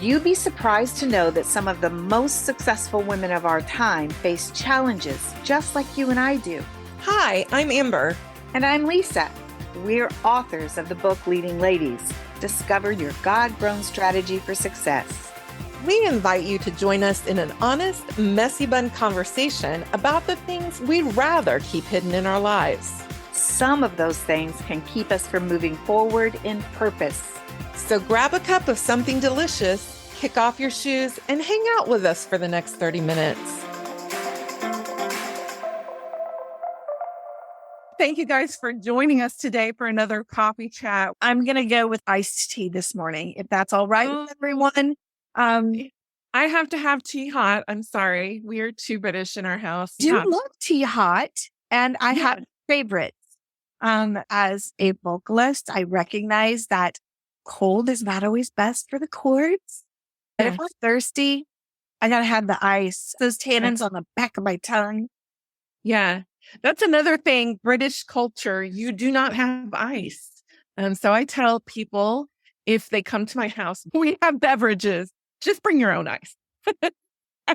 You'd be surprised to know that some of the most successful women of our time face challenges just like you and I do. Hi, I'm Amber. And I'm Lisa. We're authors of the book Leading Ladies. Discover your God-grown strategy for success. We invite you to join us in an honest, messy bun conversation about the things we'd rather keep hidden in our lives. Some of those things can keep us from moving forward in purpose. So grab a cup of something delicious, kick off your shoes, and hang out with us for the next 30 minutes. Thank you guys for joining us today for another coffee chat. I'm going to go with iced tea this morning, if that's all right with everyone. I have to have tea hot. I'm sorry. We are too British in our house. I do love tea hot, and I have favorites. As a vocalist, I recognize that cold is not always best for the chords. But if I'm thirsty, I got to have the ice. Those tannins on the back of my tongue. Yeah. That's another thing. British culture, you do not have ice. So I tell people if they come to my house, we have beverages, just bring your own ice.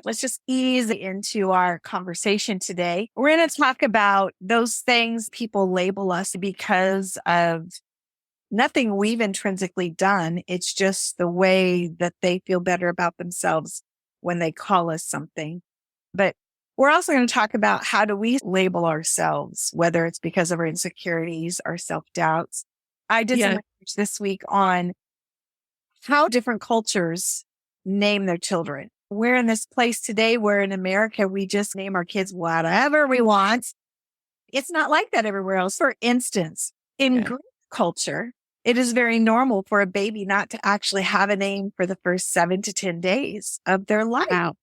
Let's just ease into our conversation today. We're going to talk about those things people label us because of nothing we've intrinsically done. It's just the way that they feel better about themselves when they call us something. But we're also going to talk about how do we label ourselves, whether it's because of our insecurities, our self-doubts. I did some research this week on how different cultures name their children. We're in this place today where in America, we just name our kids whatever we want. It's not like that everywhere else. For instance, in Greek culture, it is very normal for a baby not to actually have a name for the first 7 to 10 days of their life. Wow.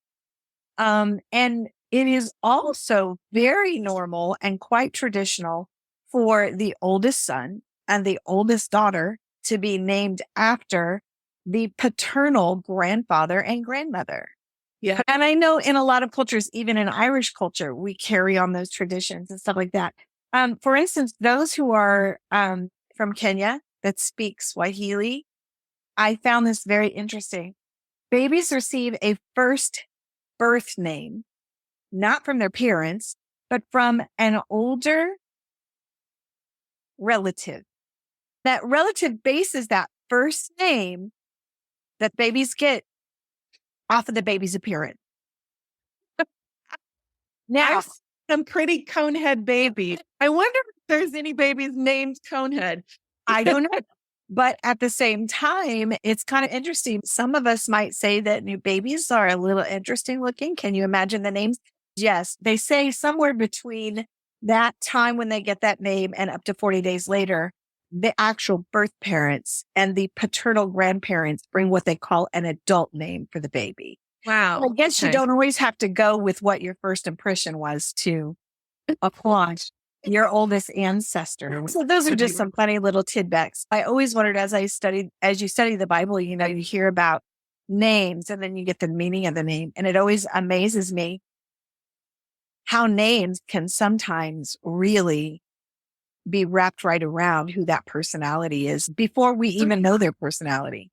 And it is also very normal and quite traditional for the oldest son and the oldest daughter to be named after the paternal grandfather and grandmother. Yeah. And I know in a lot of cultures, even in Irish culture, we carry on those traditions and stuff like that. For instance, those who are from Kenya that speak Swahili, I found this very interesting. Babies receive a first birth name, not from their parents, but from an older relative. That relative bases that first name that babies get off of the baby's appearance. Now, I've some pretty conehead babies. I wonder if there's any babies named Conehead. I don't know. But at the same time, it's kind of interesting. Some of us might say that new babies are a little interesting looking. Can you imagine the names? Yes. They say somewhere between that time when they get that name and up to 40 days later, the actual birth parents and the paternal grandparents bring what they call an adult name for the baby. Wow. I guess you don't always have to go with what your first impression was to applaud your oldest ancestor. So those are just some funny little tidbits. I always wondered as you study the Bible, you hear about names and then you get the meaning of the name. And it always amazes me how names can sometimes really be wrapped right around who that personality is before we even know their personality.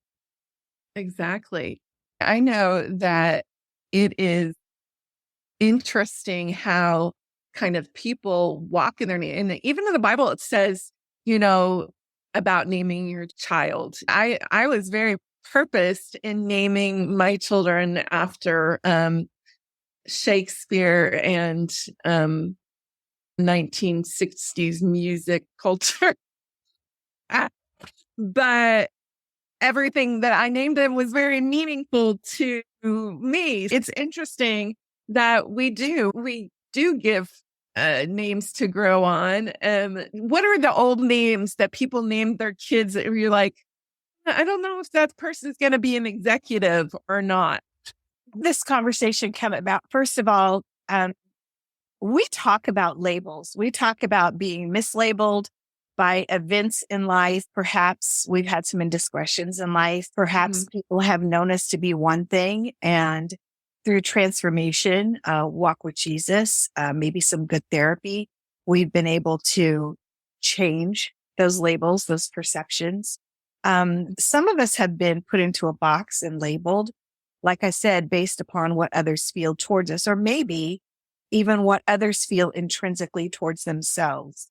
Exactly. I know that it is interesting how kind of people walk in their name. And even in the Bible, it says, about naming your child. I was very purposed in naming my children after Shakespeare and 1960s music culture. But everything that I named them was very meaningful to me. It's interesting that we do give names to grow on. What are the old names that people named their kids that you're like, I don't know if that person's going to be an executive or not? This conversation came about, first of all, we talk about labels. We talk about being mislabeled by events in life. Perhaps we've had some indiscretions in life. Perhaps people have known us to be one thing, and through transformation, walk with Jesus, maybe some good therapy, we've been able to change those labels, those perceptions. Some of us have been put into a box and labeled, like I said, based upon what others feel towards us, or maybe even what others feel intrinsically towards themselves.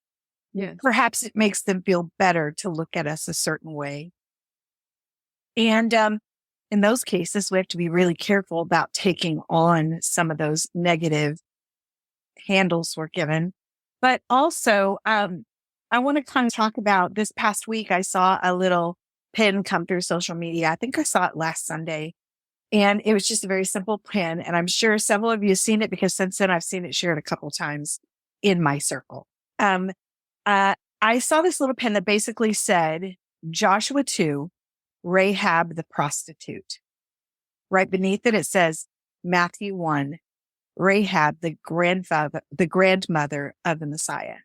Yes. Perhaps it makes them feel better to look at us a certain way. And in those cases, we have to be really careful about taking on some of those negative handles we're given. But also, I want to kind of talk about this past week. I saw a little pin come through social media. I think I saw it last Sunday. And it was just a very simple pin. And I'm sure several of you have seen it because since then I've seen it shared a couple times in my circle. I saw this little pin that basically said, Joshua 2, Rahab the prostitute. Right beneath it, it says Matthew 1, Rahab the grandmother of the Messiah.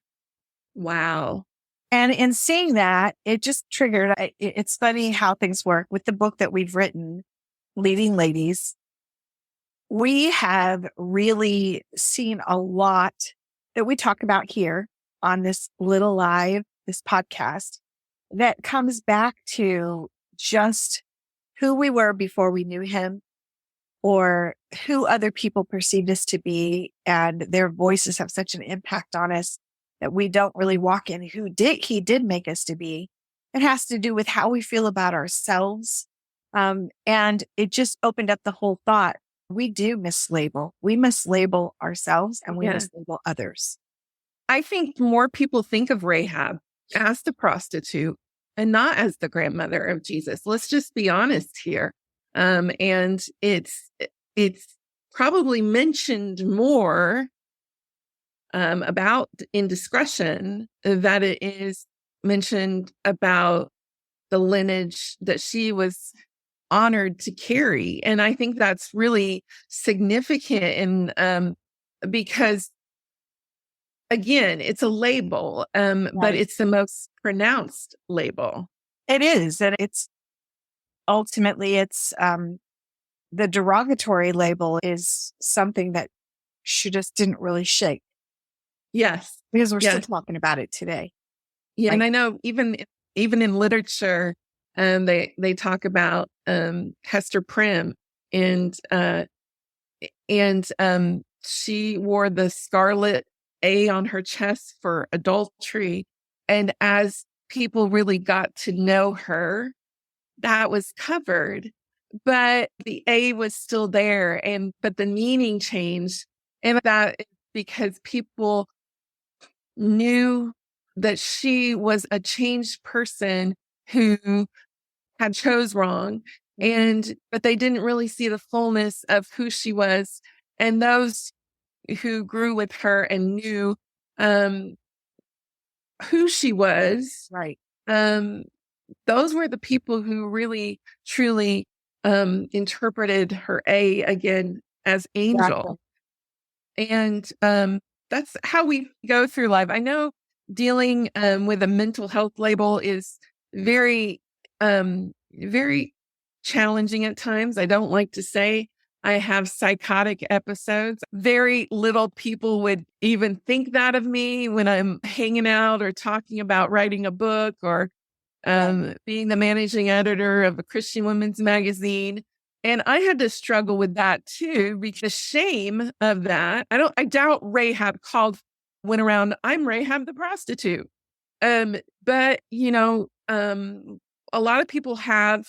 Wow. And in seeing that, it just triggered. It's funny how things work with the book that we've written, Leading Ladies. We have really seen a lot that we talk about here on this little live, this podcast, that comes back to just who we were before we knew him, or who other people perceived us to be. And their voices have such an impact on us that we don't really walk in who he did make us to be. It has to do with how we feel about ourselves. And it just opened up the whole thought. We do mislabel. We mislabel ourselves and we mislabel others. I think more people think of Rahab as the prostitute and not as the grandmother of Jesus. Let's just be honest here. And it's probably mentioned more about indiscretion that it is mentioned about the lineage that she was honored to carry. And I think that's really significant. And because again, it's a label, but it's the most pronounced label. It is. And it's ultimately, it's the derogatory label is something that she just didn't really shake. Yes. Because we're still talking about it today. Yeah. And I know even in literature, they talk about Hester Prynne and she wore the scarlet A on her chest for adultery. And as people really got to know her, that was covered, but the A was still there. But the meaning changed. And that is because people knew that she was a changed person who had chose wrong. But they didn't really see the fullness of who she was. And those who grew with her and knew who she was, right? Those were the people who really, truly interpreted her A again as angel. Exactly. And that's how we go through life. I know dealing with a mental health label is very, very challenging at times. I don't like to say I have psychotic episodes. Very little people would even think that of me when I'm hanging out or talking about writing a book or being the managing editor of a Christian women's magazine. And I had to struggle with that too, because the shame of that, I doubt Rahab went around, I'm Rahab the prostitute. But a lot of people have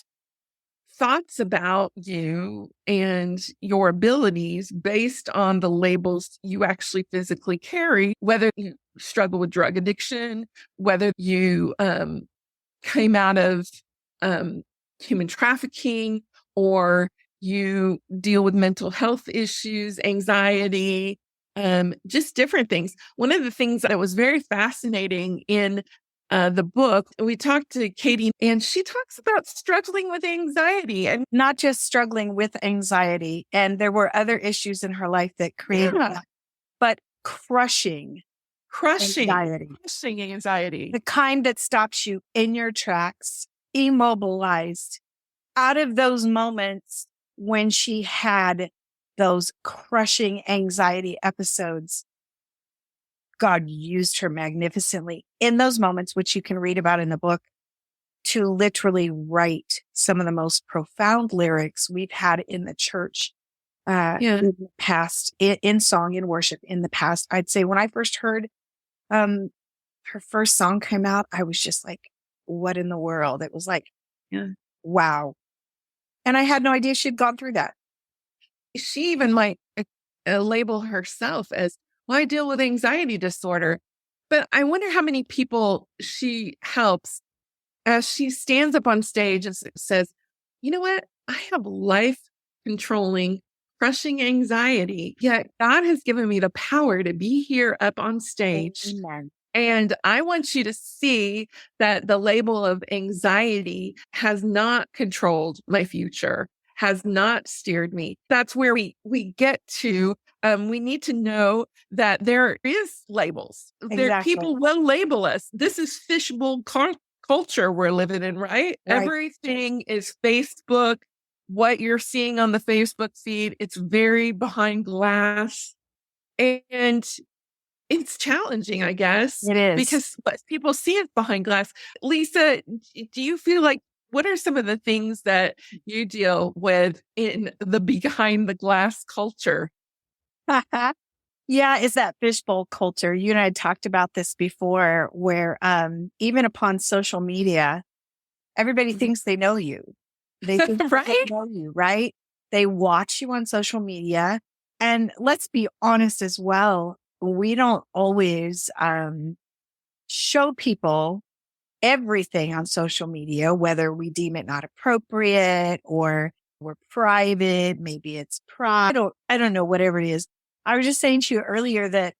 thoughts about you and your abilities based on the labels you actually physically carry, whether you struggle with drug addiction, whether you came out of human trafficking, or you deal with mental health issues, anxiety, just different things. One of the things that was very fascinating in the book, we talked to Katie, and she talks about struggling with anxiety, and not just struggling with anxiety. And there were other issues in her life that created that, but crushing anxiety, the kind that stops you in your tracks, immobilized. Out of those moments when she had those crushing anxiety episodes, God used her magnificently in those moments, which you can read about in the book, to literally write some of the most profound lyrics we've had in the church in the past, in song, in worship in the past. I'd say when I first heard her first song come out, I was just like, what in the world? It was like, wow. And I had no idea she'd gone through that. She even might label herself as, well, I deal with anxiety disorder. But I wonder how many people she helps as she stands up on stage and says, you know what? I have life controlling, crushing anxiety. Yet God has given me the power to be here up on stage. Amen. And I want you to see that the label of anxiety has not controlled my future, has not steered me. That's where we get to. We need to know that there is labels. Exactly. People will label us. This is fishbowl culture we're living in, right? Everything is Facebook. What you're seeing on the Facebook feed, it's very behind glass. And it's challenging, I guess. It is. Because people see it behind glass. Lisa, do you feel like, what are some of the things that you deal with in the behind the glass culture? Yeah, it's that fishbowl culture. You and I had talked about this before, where even upon social media, everybody thinks they know you. They think they know you, right? They watch you on social media. And let's be honest as well, we don't always show people everything on social media, whether we deem it not appropriate or we're private, maybe it's pride. I don't know, whatever it is. I was just saying to you earlier that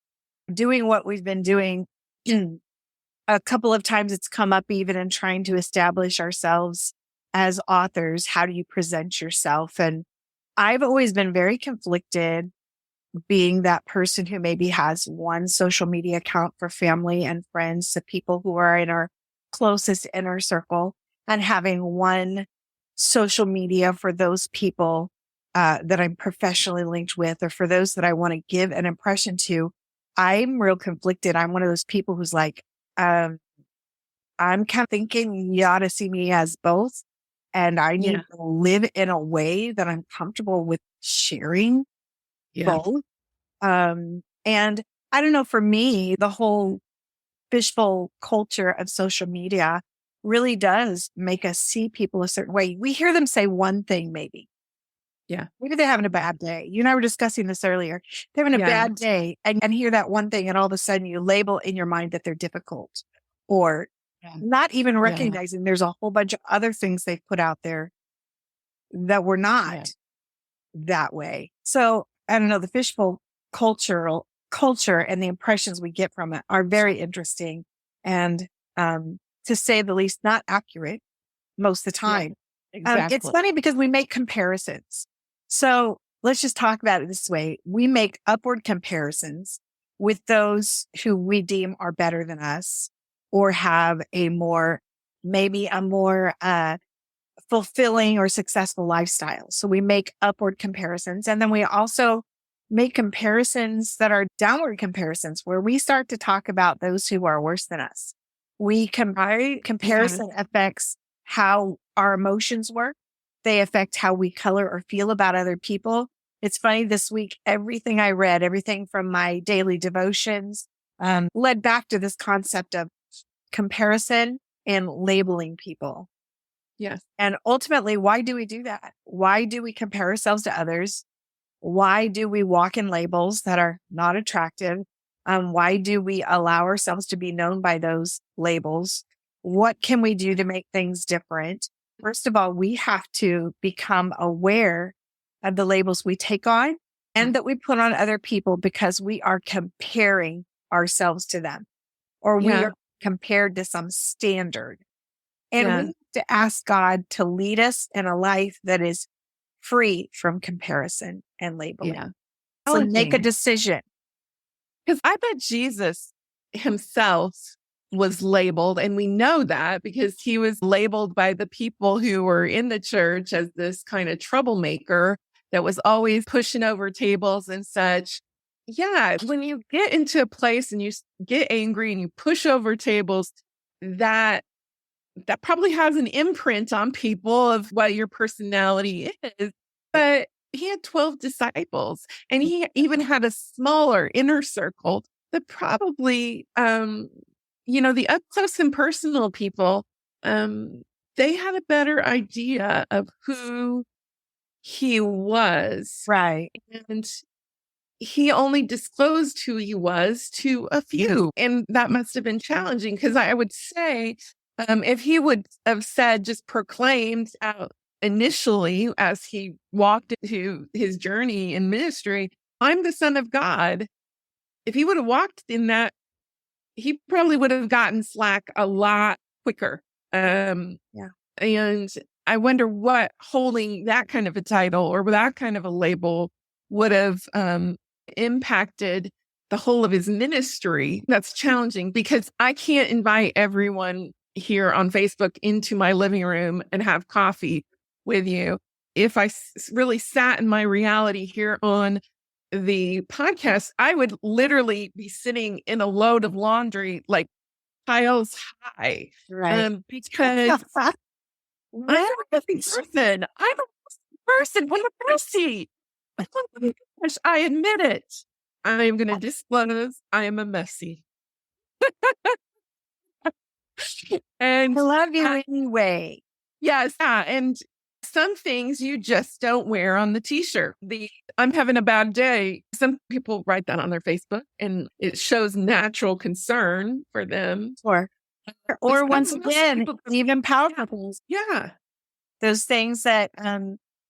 doing what we've been doing, a couple of times it's come up even in trying to establish ourselves as authors. How do you present yourself? And I've always been very conflicted being that person who maybe has one social media account for family and friends, the people who are in our closest inner circle, and having one social media for those people that I'm professionally linked with, or for those that I want to give an impression to. I'm real conflicted. I'm one of those people who's like, I'm kind of thinking you ought to see me as both. And I need to live in a way that I'm comfortable with sharing both. And I don't know, for me, the whole fishbowl culture of social media really does make us see people a certain way. We hear them say one thing, maybe. Maybe they're having a bad day. You and I were discussing this earlier. They're having a bad day and hear that one thing, and all of a sudden you label in your mind that they're difficult, or not even recognizing there's a whole bunch of other things they've put out there that were not that way. So I don't know, the fishbowl culture and the impressions we get from it are very interesting and, to say the least, not accurate most of the time. Exactly. It's funny because we make comparisons. So let's just talk about it this way. We make upward comparisons with those who we deem are better than us, or have maybe a more fulfilling or successful lifestyle. So we make upward comparisons. And then we also make comparisons that are downward comparisons, where we start to talk about those who are worse than us. Comparison affects how our emotions work. They affect how we color or feel about other people. It's funny, this week, everything I read, everything from my daily devotions, led back to this concept of comparison and labeling people. Yes. And ultimately, why do we do that? Why do we compare ourselves to others? Why do we walk in labels that are not attractive? Why do we allow ourselves to be known by those labels? What can we do to make things different? First of all, we have to become aware of the labels we take on and that we put on other people, because we are comparing ourselves to them, or we are compared to some standard. And we have to ask God to lead us in a life that is free from comparison and labeling. So make a decision. Because I bet Jesus himself was labeled, and we know that because he was labeled by the people who were in the church as this kind of troublemaker that was always pushing over tables and such. Yeah, when you get into a place and you get angry and you push over tables, that that probably has an imprint on people of what your personality is. But he had 12 disciples, and he even had a smaller inner circle that probably, the up close and personal people, they had a better idea of who he was. Right. And he only disclosed who he was to a few. And that must have been challenging, because I would say, if he would have said, just proclaimed out initially as he walked into his journey in ministry, I'm the Son of God. If he would have walked in that, he probably would have gotten slack a lot quicker. And I wonder what holding that kind of a title or that kind of a label would have impacted the whole of his ministry. That's challenging, because I can't invite everyone here on Facebook into my living room and have coffee with you. If I really sat in my reality here on the podcast, I would literally be sitting in a load of laundry, like piles high. Right. Because I'm a messy person. I'm a person with a messy. Oh my gosh, I admit it. I am going to disclose I am a messy. And I love you anyway. yes, and some things you just don't wear on the t-shirt. I'm having a bad day. Some people write that on their Facebook, and it shows natural concern for them. Or once again, even powerful things. Yeah. Those things that,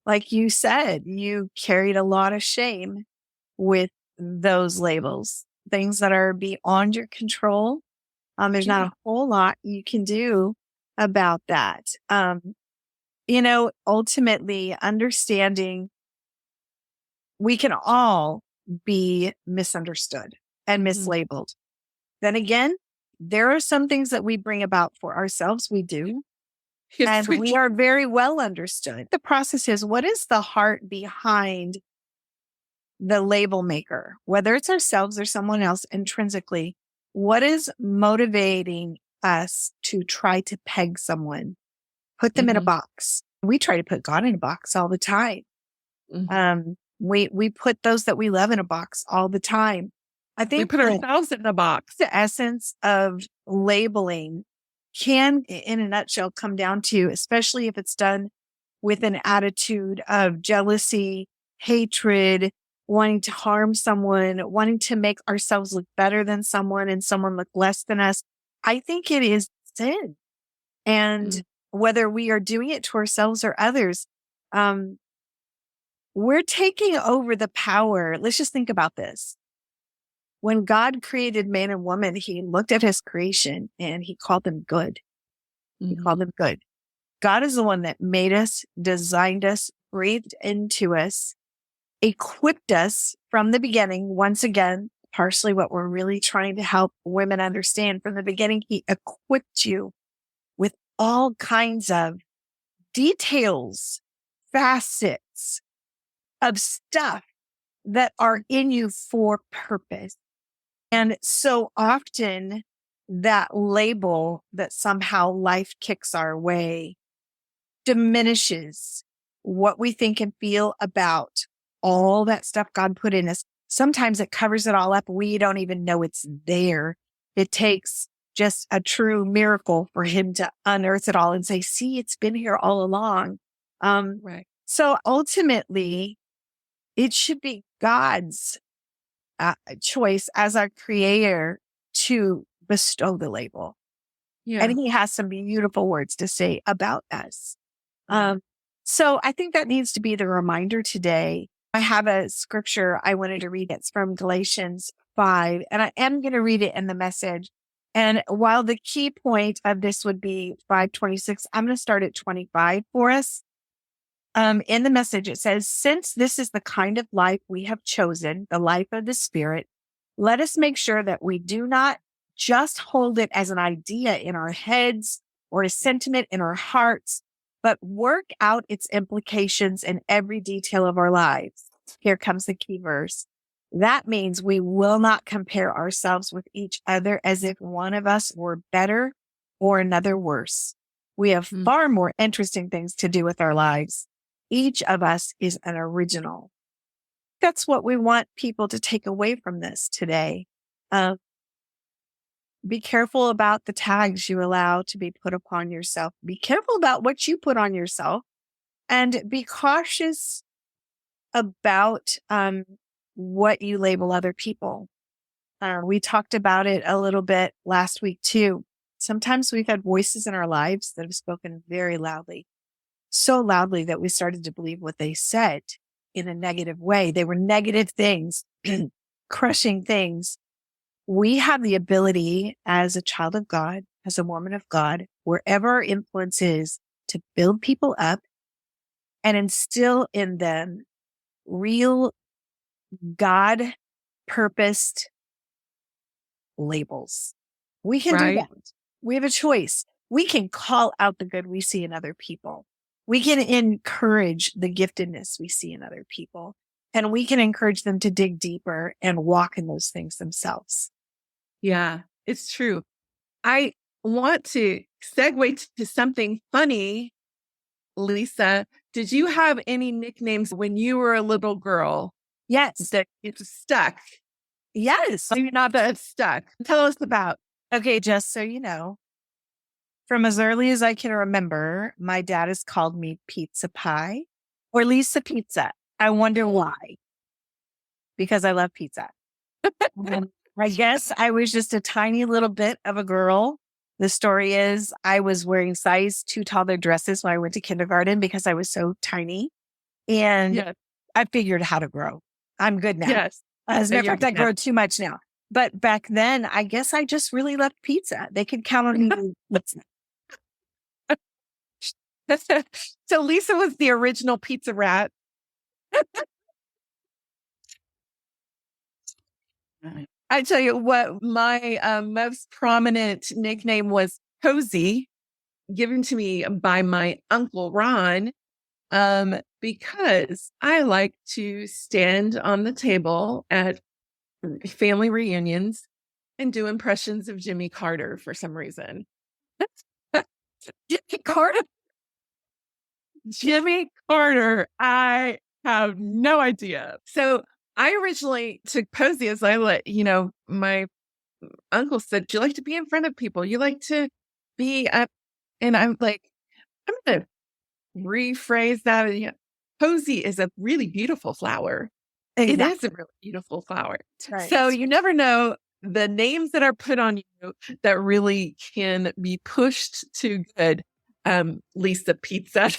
like you said, you carried a lot of shame with those labels, things that are beyond your control. There's not a whole lot you can do about that. Ultimately understanding we can all be misunderstood and mislabeled. Then again, there are some things that we bring about for ourselves. We do. Yes, and we are very well understood. The process is, what is the heart behind the label maker, whether it's ourselves or someone else intrinsically? What is motivating us to try to peg someone, put them in a box? We try to put God in a box all the time. We put those that we love in a box all the time. I think we put ourselves in the box. The essence of labeling can, in a nutshell, come down to, especially if it's done with an attitude of jealousy, hatred, wanting to harm someone, wanting to make ourselves look better than someone and someone look less than us. I think it is sin. And whether we are doing it to ourselves or others, we're taking over the power. Let's just think about this. When God created man and woman, he looked at his creation and he called them good. He called them good. God is the one that made us, designed us, breathed into us, equipped us from the beginning. Once again, partially what we're really trying to help women understand from the beginning, he equipped you with all kinds of details, facets of stuff that are in you for purpose. And so often that label that somehow life kicks our way diminishes what we think and feel about all that stuff God put in us. Sometimes it covers it all up. We don't even know it's there. It takes just a true miracle for him to unearth it all and say, see, it's been here all along. Right. So ultimately, it should be God's choice as our creator to bestow the label. Yeah. And he has some beautiful words to say about us. So I think that needs to be the reminder today. I have a scripture I wanted to read. It's from Galatians 5, and I am going to read it in the Message. And while the key point of this would be 5:26, I'm going to start at 25 for us. In the Message, it says, since this is the kind of life we have chosen, the life of the Spirit, let us make sure that we do not just hold it as an idea in our heads or a sentiment in our hearts, but work out its implications in every detail of our lives. Here comes the key verse. That means we will not compare ourselves with each other as if one of us were better or another worse. We have far more interesting things to do with our lives. Each of us is an original. That's what we want people to take away from this today. Be careful about the tags you allow to be put upon yourself. Be careful about what you put on yourself, and be cautious about what you label other people. We talked about it a little bit last week too. Sometimes we've had voices in our lives that have spoken very loudly, so loudly that we started to believe what they said in a negative way. They were negative things, crushing things. We have the ability as a child of God, as a woman of God, wherever our influence is, to build people up and instill in them real God purposed labels. We can do that. We have a choice. We can call out the good we see in other people. We can encourage the giftedness we see in other people, and we can encourage them to dig deeper and walk in those things themselves. Yeah, it's true. I want to segue to something funny. Lisa, did you have any nicknames when you were a little girl? Yes. That it stuck? Yes. Maybe not that it stuck. Tell us about. Okay, just so you know, from as early as I can remember, my dad has called me Pizza Pie or Lisa Pizza. I wonder why. Because I love pizza. I guess I was just a tiny little bit of a girl. The story is I was wearing size 2 toddler dresses when I went to kindergarten because I was so tiny. And I figured how to grow. I'm good now. Yes. As a matter of fact, I grow too much now. But back then, I guess I just really loved pizza. They could count on me. So Lisa was the original pizza rat. I tell you what, my most prominent nickname was Cozy, given to me by my Uncle Ron, because I like to stand on the table at family reunions and do impressions of Jimmy Carter for some reason. Jimmy Carter? Jimmy Carter. I have no idea. So I originally took Posey as my uncle said, do you like to be in front of people? You like to be up. And I'm like, I'm going to rephrase that. Posey is a really beautiful flower. Exactly. It is a really beautiful flower. Right. So you never know the names that are put on you that really can be pushed to good. Lisa Pizza.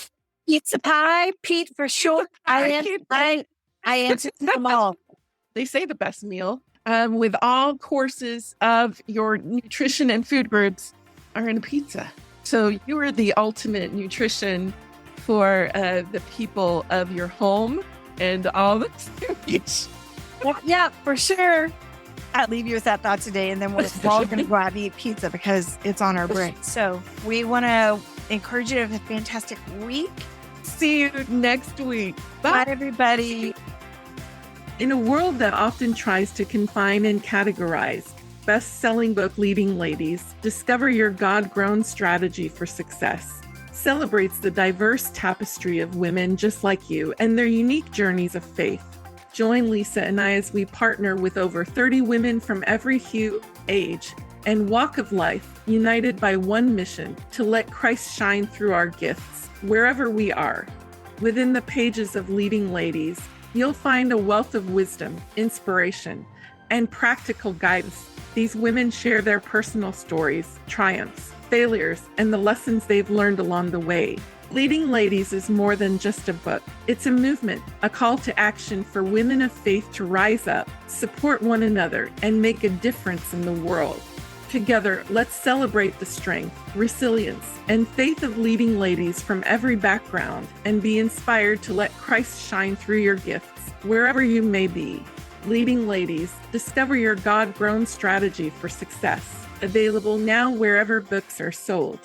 Pizza Pie, Pete for short. I answered them all. They say the best meal with all courses of your nutrition and food groups are in a pizza. So you are the ultimate nutrition for the people of your home and all the food. Yeah, for sure. I'll leave you with that thought today, and then we're all going to go out and eat pizza because it's on our brain. So we want to encourage you to have a fantastic week. See you next week. Bye, everybody. In a world that often tries to confine and categorize, best-selling book Leading Ladies, Discover Your God-Grown Strategy for Success, celebrates the diverse tapestry of women just like you and their unique journeys of faith. Join Lisa and I as we partner with over 30 women from every hue, age, and walk of life, united by one mission to let Christ shine through our gifts, wherever we are. Within the pages of Leading Ladies, you'll find a wealth of wisdom, inspiration, and practical guidance. These women share their personal stories, triumphs, failures, and the lessons they've learned along the way. Leading Ladies is more than just a book. It's a movement, a call to action for women of faith to rise up, support one another, and make a difference in the world. Together, let's celebrate the strength, resilience, and faith of leading ladies from every background and be inspired to let Christ shine through your gifts, wherever you may be. Leading Ladies, discover your God-grown strategy for success. Available now wherever books are sold.